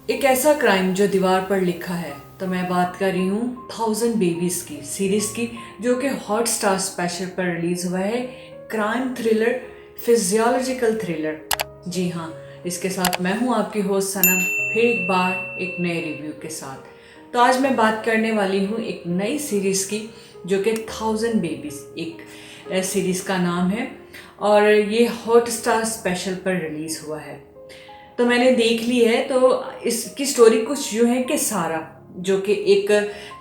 एक ऐसा क्राइम जो दीवार पर लिखा है, तो मैं बात कर रही हूँ 1000 बेबीज की सीरीज की, जो कि हॉटस्टार स्पेशल पर रिलीज हुआ है। Crime thriller, physiological thriller. जी हाँ, इसके साथ मैं हूँ आपकी होस्ट सनम, फिर एक बार एक नए रिव्यू के साथ। तो आज मैं बात करने वाली हूँ एक नई सीरीज की, जो कि 1000 बेबीज एक सीरीज का नाम है, और ये हॉटस्टार स्पेशल पर रिलीज हुआ है। तो मैंने देख ली है। तो इसकी स्टोरी कुछ यूँ है कि सारा, जो कि एक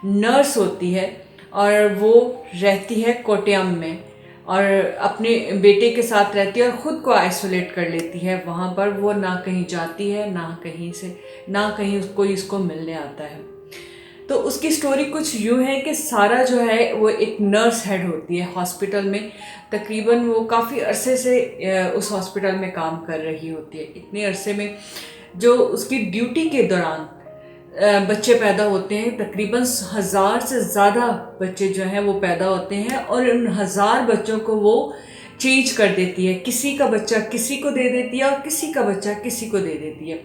नर्स होती है और वो रहती है कोट्याम में, और अपने बेटे के साथ रहती है और ख़ुद को आइसोलेट कर लेती है। वहाँ पर वो ना कहीं जाती है, ना कहीं कोई इसको मिलने आता है। तो उसकी स्टोरी कुछ यूँ है कि सारा जो है वो एक नर्स हेड होती है हॉस्पिटल में। तकरीबन वो काफ़ी अरसे से उस हॉस्पिटल में काम कर रही होती है। इतने अरसे में जो उसकी ड्यूटी के दौरान बच्चे पैदा होते हैं, तकरीबन 1000 से ज़्यादा बच्चे जो हैं वो पैदा होते हैं, और उन 1000 बच्चों को वो चेंज कर देती है। किसी का बच्चा किसी को दे देती है और किसी का बच्चा किसी को दे देती है,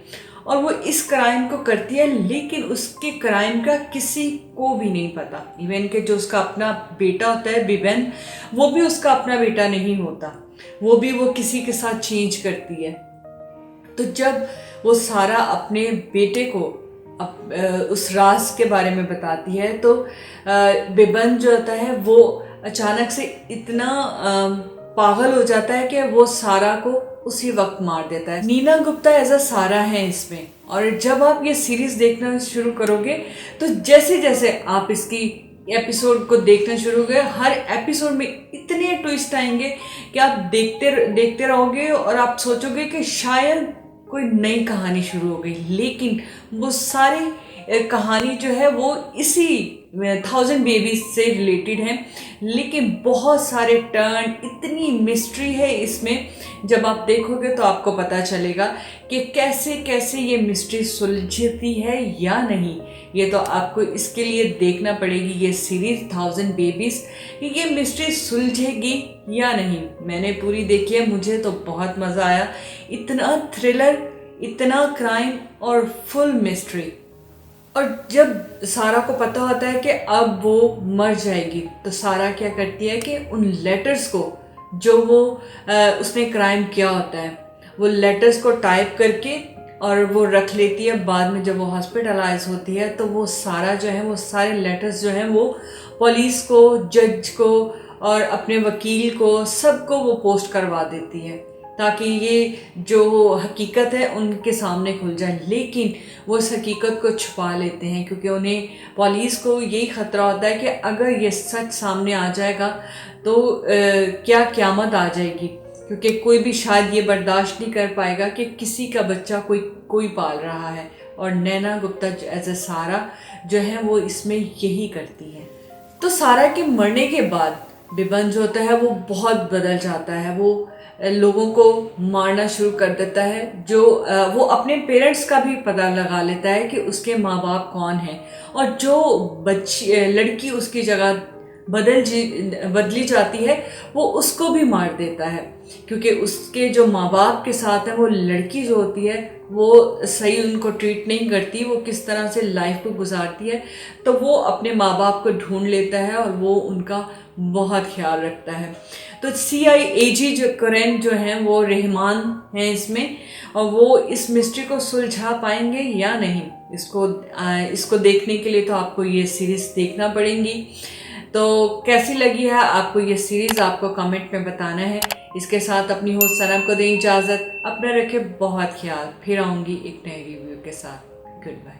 और वो इस क्राइम को करती है, लेकिन उसके क्राइम का किसी को भी नहीं पता। इवन के जो उसका अपना बेटा होता है बिबेन, वो भी उसका अपना बेटा नहीं होता, वो किसी के साथ चेंज करती है। तो जब वो सारा अपने बेटे को उस राज के बारे में बताती है, तो बिबन जो होता है वो अचानक से इतना पागल हो जाता है कि वो सारा को उसी वक्त मार देता है। नीना गुप्ता एज अ सारा है इसमें। और जब आप ये सीरीज देखना शुरू करोगे, तो जैसे जैसे आप इसकी एपिसोड को देखना शुरू करें, हर एपिसोड में इतने ट्विस्ट आएंगे कि आप देखते रहोगे और आप सोचोगे कि शायद कोई नई कहानी शुरू हो गई। लेकिन वो सारी कहानी जो है वो इसी 1000 बेबीज से रिलेटेड है, लेकिन बहुत सारे टर्न, इतनी मिस्ट्री है इसमें। जब आप देखोगे तो आपको पता चलेगा कि कैसे कैसे ये मिस्ट्री सुलझती है या नहीं। ये तो आपको इसके लिए देखना पड़ेगी ये सीरीज 1000 बेबीज, कि ये मिस्ट्री सुलझेगी या नहीं। मैंने पूरी देखी है, मुझे तो बहुत मज़ा आया। इतना थ्रिलर, इतना क्राइम और फुल मिस्ट्री। और जब सारा को पता होता है कि अब वो मर जाएगी, तो सारा क्या करती है कि उन लेटर्स को, जो वो उसने क्राइम किया होता है, वो लेटर्स को टाइप करके और वो रख लेती है। बाद में जब वो हॉस्पिटलाइज होती है, तो वो सारा जो है, वो सारे लेटर्स जो हैं वो पुलिस को, जज को और अपने वकील को, सबको वो पोस्ट करवा देती है, ताकि ये जो हकीकत है उनके सामने खुल जाए। लेकिन वो इस हकीकत को छुपा लेते हैं, क्योंकि उन्हें, पुलिस को यही ख़तरा होता है कि अगर ये सच सामने आ जाएगा तो क्या क़यामत आ जाएगी। क्योंकि कोई भी शायद ये बर्दाश्त नहीं कर पाएगा कि किसी का बच्चा कोई पाल रहा है। और नैना गुप्ता एज ए सारा जो है वो इसमें यही करती है। तो सारा के मरने के बाद बिबन जो होता है वो बहुत बदल जाता है। वो लोगों को मारना शुरू कर देता है। वो अपने पेरेंट्स का भी पता लगा लेता है कि उसके माँ बाप कौन हैं, और जो लड़की उसकी जगह बदली जाती है, वो उसको भी मार देता है। क्योंकि उसके जो माँ बाप के साथ है, वो लड़की जो होती है वो सही उनको ट्रीट नहीं करती, वो किस तरह से लाइफ को गुजारती है। तो वो अपने माँ बाप को ढूंढ लेता है और वो उनका बहुत ख्याल रखता है। तो CIAG जो करेंट जो हैं वो रहमान हैं इसमें, और वो इस मिस्ट्री को सुलझा पाएंगे या नहीं, इसको देखने के लिए तो आपको ये सीरीज़ देखना पड़ेगी। तो कैसी लगी है आपको ये सीरीज़, आपको कमेंट में बताना है। इसके साथ अपनी होस्ट सनम को दें इजाज़त। अपना रखें बहुत ख्याल। फिर आऊँगी एक नए रिव्यू के साथ। Good bye.